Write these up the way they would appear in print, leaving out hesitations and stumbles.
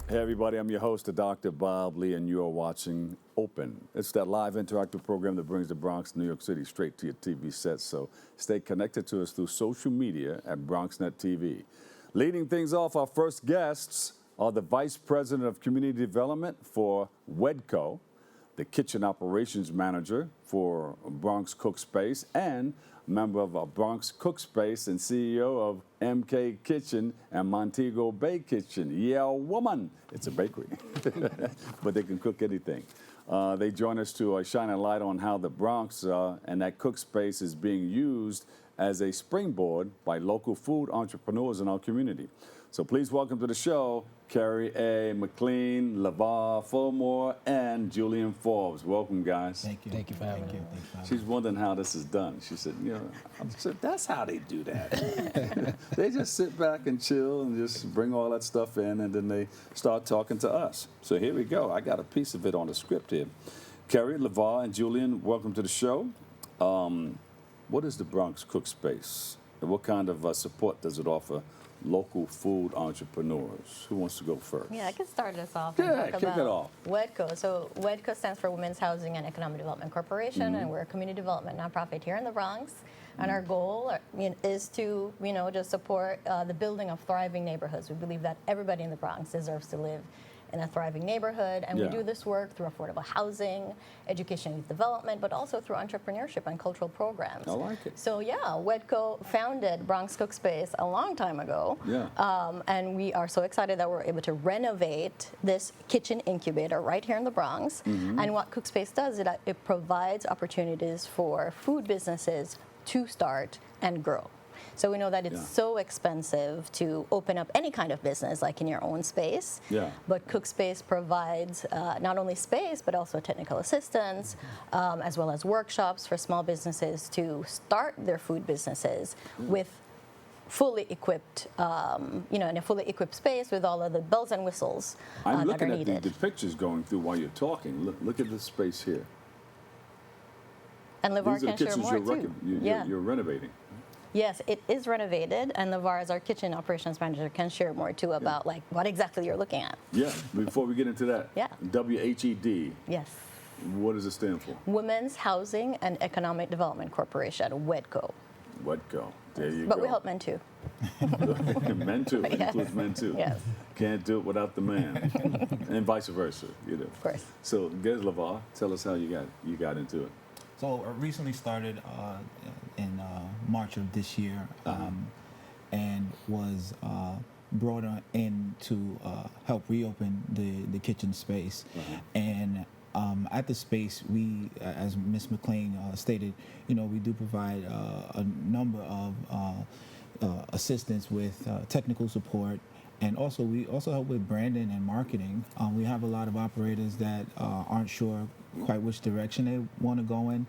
Hey everybody, I'm your host, Dr. Bob Lee, and you are watching Open. It's that live interactive program that brings the Bronx, New York City straight to your TV set, so stay connected to us through social media at BronxNet TV. Leading things off, our first guests are the Vice President of Community Development for WHEDco, the Kitchen Operations Manager for Bronx Cook Space, and member of Bronx Cook Space and CEO of MK Kitchen and Montego Bay Kitchen. Yeah, woman. It's a bakery, but they can cook anything. They join us to shine a light on how the Bronx and that cook space is being used as a springboard by local food entrepreneurs in our community. So please welcome to the show, Kerry McLean, Levar Fulmore, and Julian Forbes. Welcome, guys. Thank you. Thank you for having me. She's wondering how this is done. She said, I said, that's how they do that. They just sit back and chill and just bring all that stuff in, and then they start talking to us. So here we go. I got a piece of it on the script here. Kerry, Levar, and Julian, welcome to the show. What is the Bronx Cook Space? And what kind of support does it offer local food entrepreneurs? Who wants to go first? Yeah, I can start us off. Yeah, kick it off. WHEDco. So WHEDco stands for Women's Housing and Economic Development Corporation, and we're a community development nonprofit here in the Bronx. And our goal is to, just support the building of thriving neighborhoods. We believe that everybody in the Bronx deserves to live in a thriving neighborhood, and we do this work through affordable housing, education and development, but also through entrepreneurship and cultural programs. I like it. So WHEDco founded Bronx Cook Space a long time ago, and we are so excited that we're able to renovate this kitchen incubator right here in the Bronx. And what Cookspace does is that it provides opportunities for food businesses to start and grow. So we know that it's so expensive to open up any kind of business, like in your own space. But Cookspace provides not only space, but also technical assistance, as well as workshops for small businesses to start their food businesses with fully equipped, in a fully equipped space with all of the bells and whistles that are needed. I'm looking at the pictures going through while you're talking. Look at this space here. And Levar can share more too. You're renovating. Yes, it is renovated, and Levar, as our kitchen operations manager, can share more too about what exactly you're looking at. Yeah. Before we get into that, WHED. Yes. What does it stand for? Women's Housing and Economic Development Corporation, WHEDco. WHEDco. There you go. But we help men too. Men too. It includes men too. Yes. Can't do it without the man, and vice versa. Of course. So, guys, Levar, tell us how you got into it. So I recently started in March of this year, and was brought in to help reopen the kitchen space. And at the space, we, as Ms. McLean stated, we do provide a number of assistance with technical support. And also, we also help with branding and marketing. We have a lot of operators that aren't sure quite which direction they want to go in,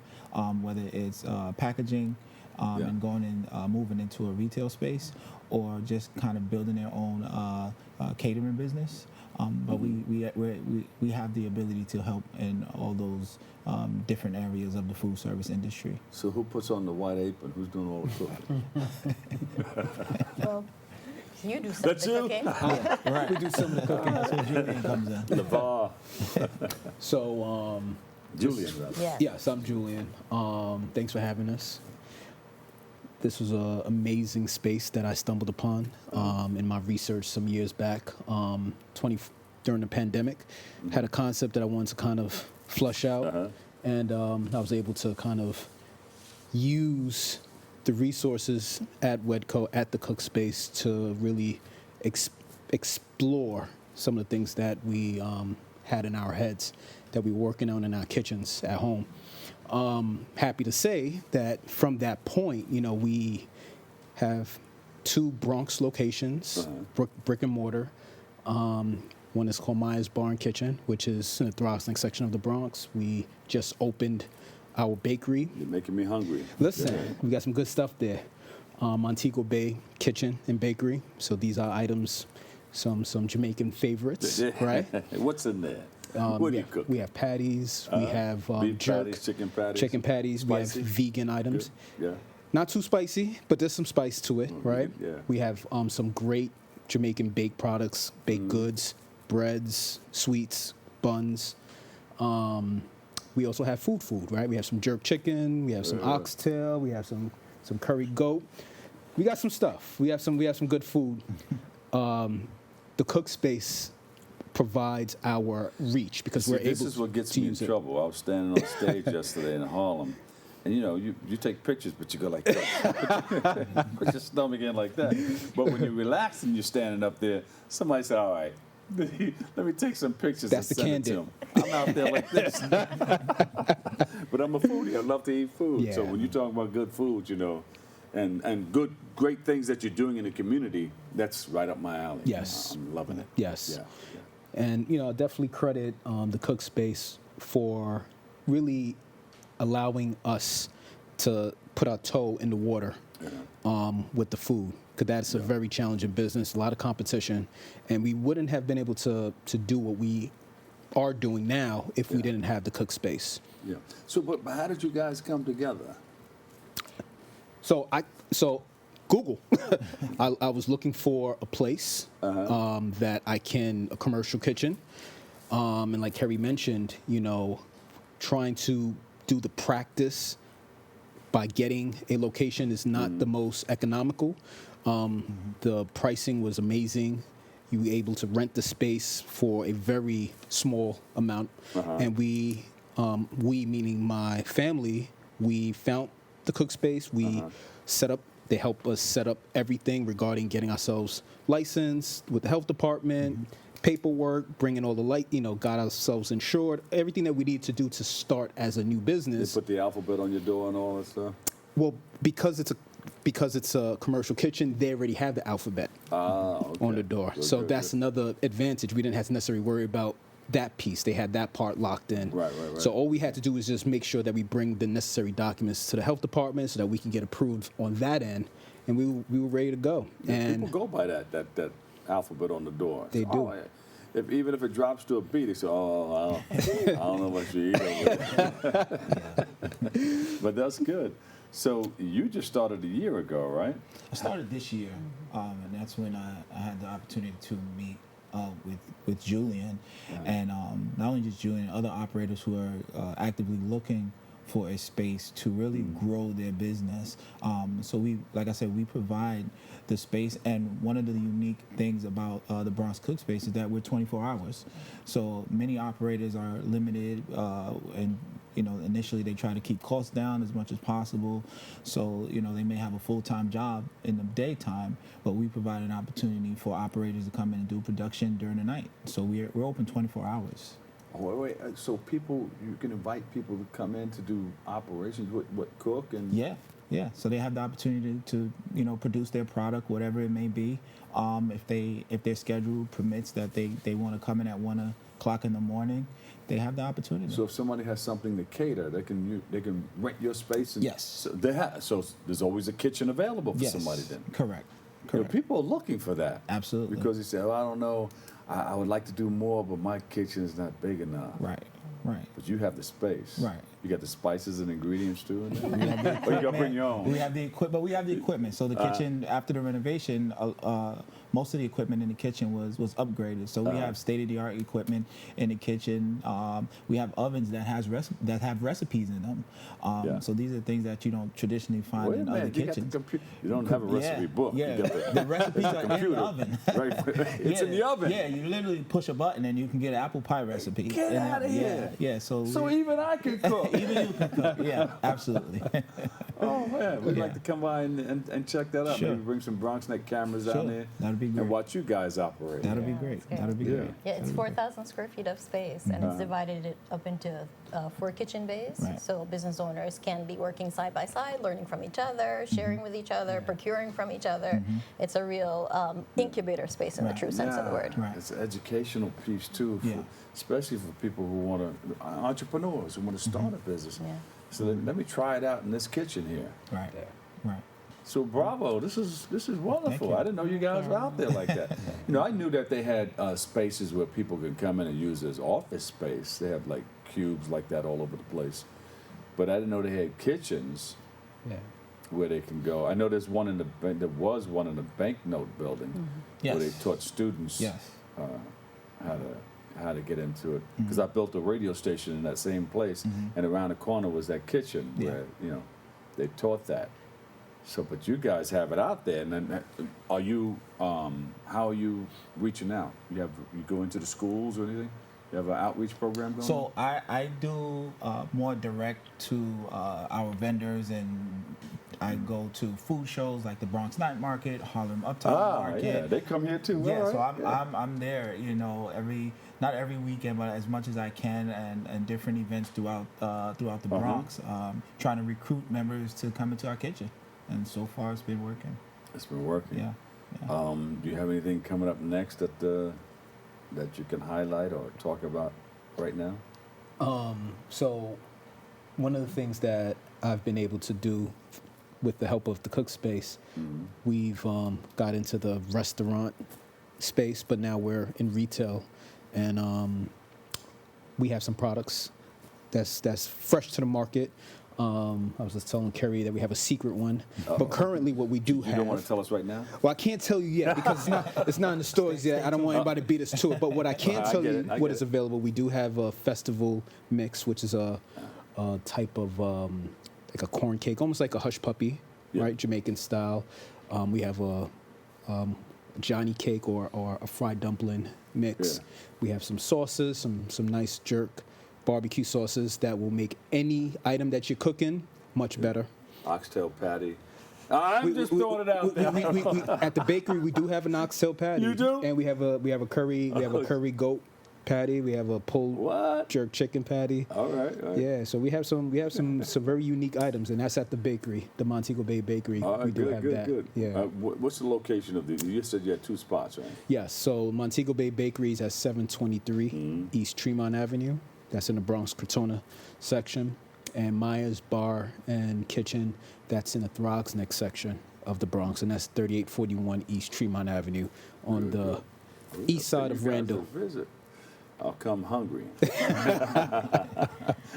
whether it's packaging and going and moving into a retail space, or just kind of building their own catering business. But we have the ability to help in all those different areas of the food service industry. So who puts on the white apron? Who's doing all the cooking? Well, you do some of the cooking. Right. We do some of the cooking. That's when Julian comes in. Levar. So, Julian, rather. Yes, I'm Julian. Thanks for having us. This was an amazing space that I stumbled upon in my research some years back, during the pandemic. Had a concept that I wanted to kind of flush out, and I was able to kind of use the resources at WHEDco, at the Cook Space, to really explore some of the things that we had in our heads, that we were working on in our kitchens at home. Happy to say that from that point, we have 2 Bronx locations, brick and mortar. One is called Myers Bar and Kitchen, which is in the Throsling section of the Bronx. We just opened our bakery. You're making me hungry. Listen, we got some good stuff there. Montego Bay Kitchen and Bakery. So these are items, some Jamaican favorites, right? What's in there? What do you cook? We have patties. We have beef jerk, patties, chicken patties. Chicken patties. Spicy? We have vegan items. Good. Yeah. Not too spicy, but there's some spice to it, right? Yeah. We have some great Jamaican baked products, baked goods, breads, sweets, buns. We also have food, right? We have some jerk chicken, we have some oxtail, we have some curry goat. We got some stuff. We have some good food. The Cook Space provides our reach because we're able to use it. This is what gets me in trouble. I was standing on stage yesterday in Harlem, and you take pictures, but you go like that. Put your stomach in like that. But when you're relaxed and you're standing up there, somebody said, all right, let me take some pictures That's and the send it to candid. them. I'm out there like this. But I'm a foodie. I love to eat food. Yeah. So when you're talking about good food, and great things that you're doing in the community, that's right up my alley. Yes. I'm loving it. Yes. Yeah. And definitely credit the Cook Space for really allowing us to put our toe in the water with the food, because that's a very challenging business, a lot of competition, and we wouldn't have been able to do what we are doing now if we didn't have the Cook Space. Yeah. So, but how did you guys come together? So Google. I was looking for a place that I can, a commercial kitchen, and like Kerry mentioned, trying to do the practice by getting a location is not the most economical. The pricing was amazing. You were able to rent the space for a very small amount, and we meaning my family, we found the Cook Space. We set up. They help us set up everything regarding getting ourselves licensed with the health department, paperwork, bringing all the got ourselves insured, everything that we need to do to start as a new business. They put the alphabet on your door and all that stuff? Well, because it's a commercial kitchen, they already have the alphabet on the door. So that's another advantage. We didn't have to necessarily worry about that piece. They had that part locked in. Right. So all we had to do was just make sure that we bring the necessary documents to the health department so that we can get approved on that end, and we were ready to go. Yeah, and people go by that alphabet on the door. They do. Even if it drops to a beat, they say, I don't know what you eat. But that's good. So you just started a year ago, right? I started this year, and that's when I had the opportunity to meet with Julian, and not only just Julian, other operators who are actively looking for a space to really grow their business. So like I said, we provide the space, and one of the unique things about the Bronx Cook Space is that we're 24 hours. So many operators are limited, and initially they try to keep costs down as much as possible. So they may have a full-time job in the daytime, but we provide an opportunity for operators to come in and do production during the night. So we're open 24 hours. Oh, wait. So you can invite people to come in to do operations, cook and... Yeah. So they have the opportunity to produce their product, whatever it may be. If their schedule permits that they want to come in at 1 o'clock in the morning, they have the opportunity. So if somebody has something to cater, they can rent your space. And Yes. So there's always a kitchen available for somebody then. Correct. People are looking for that. Absolutely. Because they say, I don't know, I would like to do more, but my kitchen is not big enough. Right. But you have the space. Right. You got the spices and ingredients too. Or you got to bring your own. We have the equipment. We have the equipment. So the kitchen, after the renovation, most of the equipment in the kitchen was upgraded. So we have state-of-the-art equipment in the kitchen. We have ovens that have recipes in them. So these are things that you don't traditionally find in other kitchens. You don't have a recipe book. Yeah, You got the recipes are in the oven. Right. It's in the oven. Yeah, you literally push a button and you can get an apple pie recipe. Get out of here. Yeah. So even I can cook. Even you can cook. Yeah, absolutely. Oh man, we'd like to come by and check that out. Sure. Maybe bring some BronxNet cameras down there. That'd be great. And watch you guys operate. That'd be great. That'd be great. Yeah, it's 4,000 square feet of space, and it's divided it up into 4 kitchen bays. Right. So business owners can be working side by side, learning from each other, sharing with each other, procuring from each other. It's a real incubator space in the true sense of the word. Right. It's an educational piece too, especially for people who want to, entrepreneurs who want to start a business. Yeah. So let me try it out in this kitchen here. Right. So bravo, this is wonderful. you. I didn't know you guys were out there like that. I knew that they had spaces where people could come in and use as office space. They have like cubes like that all over the place. But I didn't know they had kitchens where they can go. I know there was one in the banknote building where they taught students. Yes. how to get into it, because I built a radio station in that same place, and around the corner was that kitchen where they taught that. So, but you guys have it out there, and then are you? How are you reaching out? You go into the schools or anything? You have an outreach program going? So I do more direct to our vendors, and I go to food shows like the Bronx Night Market, Harlem Uptown Market. Yeah, they come here too. Yeah, All so right. I'm there, not every weekend, but as much as I can, and different events throughout the Bronx, trying to recruit members to come into our kitchen, and so far it's been working. It's been working. Yeah. Do you have anything coming up next that you can highlight or talk about right now? So one of the things that I've been able to do with the help of the Cookspace, we've got into the restaurant space, but now we're in retail, and we have some products that's fresh to the market. I was just telling Kerry that we have a secret one, but currently what we do have. You don't want to tell us right now? Well, I can't tell you yet because it's not in the stores yet. I don't want anybody to beat us to it. But what I can tell you, what is available, we do have a festival mix, which is a type of like a corn cake, almost like a hush puppy, right, Jamaican style. We have a Johnny cake or a fried dumpling mix. Yeah. We have some sauces, some nice jerk barbecue sauces that will make any item that you're cooking much better. Oxtail patty. I'm just throwing it out there. We, at the bakery, we do have an oxtail patty. You do? And we have a curry goat patty. We have a pulled jerk chicken patty. All right. Yeah, so we have some very unique items, and that's at the bakery, the Montego Bay Bakery. All right, we do have that. Good. Yeah. What's the location of these? You said you had 2 spots, right? Yes. So Montego Bay Bakery is at 723 East Tremont Avenue. That's in the Bronx Crotona section. And Maya's Bar and Kitchen, that's in the Throgsneck section of the Bronx, and that's 3841 East Tremont Avenue on the east side of Randall. Visit. I'll come hungry.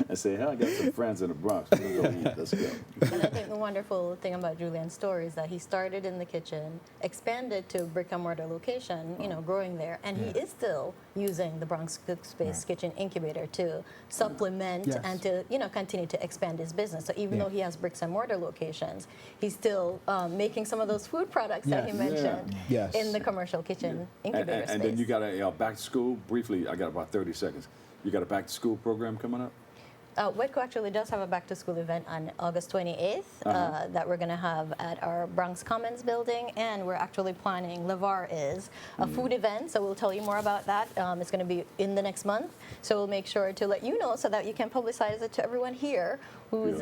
And say, hey, I got some friends in the Bronx. Let's go eat. Let's go. And I think the wonderful thing about Julian's story is that he started in the kitchen, expanded to brick and mortar location, growing there, and he is still using the Bronx Cook Space Kitchen Incubator to supplement and to continue to expand his business. So even though he has bricks and mortar locations, he's still making some of those food products that he mentioned in the commercial kitchen incubator space. And then you got a back to school. Briefly, I got about 30 seconds. You got a back to school program coming up? WHEDco actually does have a back-to-school event on August 28th that we're going to have at our Bronx Commons building, and we're actually planning, Levar is, a food event, so we'll tell you more about that. It's going to be in the next month, so we'll make sure to let you know so that you can publicize it to everyone here who's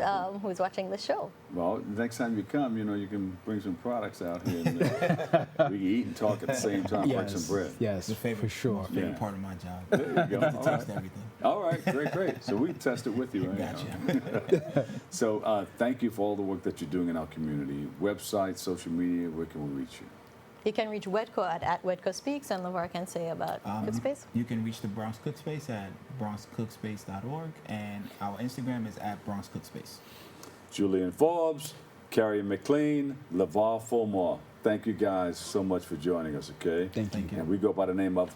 watching the show. Well, next time you come, you can bring some products out here. And, we can eat and talk at the same time, break some bread. Yes, The favorite, for sure. favorite part of my job. There you go. To taste everything. All right, great. So we can test it with you right now. Gotcha. So thank you for all the work that you're doing in our community. Website, social media, where can we reach you? You can reach WHEDco at WHEDco Speaks, and Levar can say about Cookspace. You can reach the Bronx Cook Space at bronxcookspace.org, and our Instagram is at Bronx Cook Space. Julian Forbes, Kerry McLean, Levar Fulmore. Thank you guys so much for joining us, okay? Thank you. And we go by the name of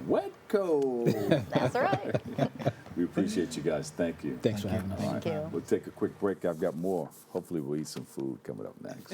WHEDco. That's right. We appreciate you guys. Thank you. Thanks for having us. Thank you. We'll take a quick break. I've got more. Hopefully we'll eat some food coming up next.